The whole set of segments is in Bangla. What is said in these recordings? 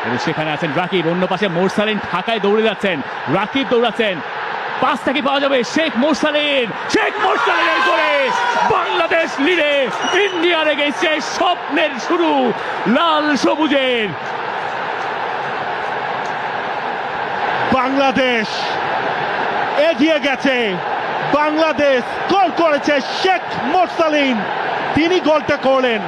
এবং সেখানে আছেন রাকিব, অন্য পাশে মোরসালিন ঢাকায় দৌড়ে যাচ্ছেন, রাকিব দৌড়াচ্ছেন, পাসটা কি পাওয়া যাবে? শেখ মোরসালিনের করে বাংলাদেশ লিডে, ইন্ডিয়ার এগেইনস্টে স্বপ্নের শুরু লাল সবুজের। বাংলাদেশ এগিয়ে গেছে, বাংলাদেশ গোল করেছে শেখ মোরসালিন, তিনি গোলটা করলেন,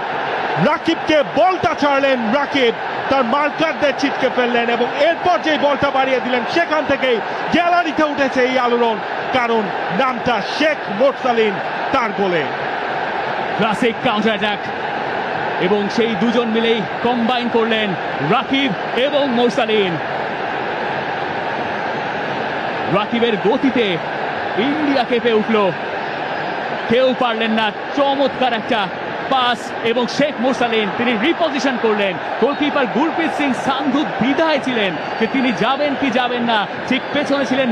রাকিবকে বলটা ছাড়লেন, রাকিব তার মার্কারদের ছিটকে ফেললেন এবং এরপর যে বলটা বাড়িয়ে দিলেন সেখান থেকেই গ্যালারিতে উঠেছে এই আলোড়ন, কারণ নামটা শেখ মোরসালিন তার গোলে। ক্লাসিক কাউন্টার অ্যাটাক এবং সেই দুজন মিলেই কম্বাইন করলেন রাকিব এবং মোরসালিন। রাকিবের গতিতে ইন্ডিয়া কেঁপে উঠল, কেউ পারলেন না। চমৎকার একটা পাস এবং শেখ মোরসালিন তিনি রিপজিশন করলেন। গোলকিপার গুরপ্রীত সিং সান্ধু দ্বিধায় ছিলেন যে তিনি যাবেন কি যাবেন না, ঠিক পেছনে ছিলেন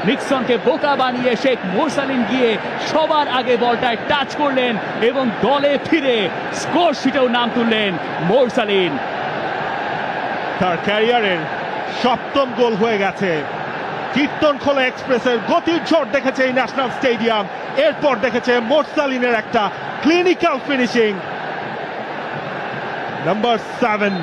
নিক্সনকে বোকা বানিয়ে শেখ মোরসালিন গিয়ে সবার আগে বলটায় টাচ করলেন এবং দলে ফিরে স্কোর শিটেও নাম তুললেন মোরসালিন। তার ক্যারিয়ারের সপ্তম গোল হয়ে গেছে। কীর্তনখোলা এক্সপ্রেসের গতির ঝড় দেখেছে এই ন্যাশনাল স্টেডিয়াম, এরপর দেখেছে মোরসালিনের একটা ক্লিনিক্যাল ফিনিশিং। নাম্বার 7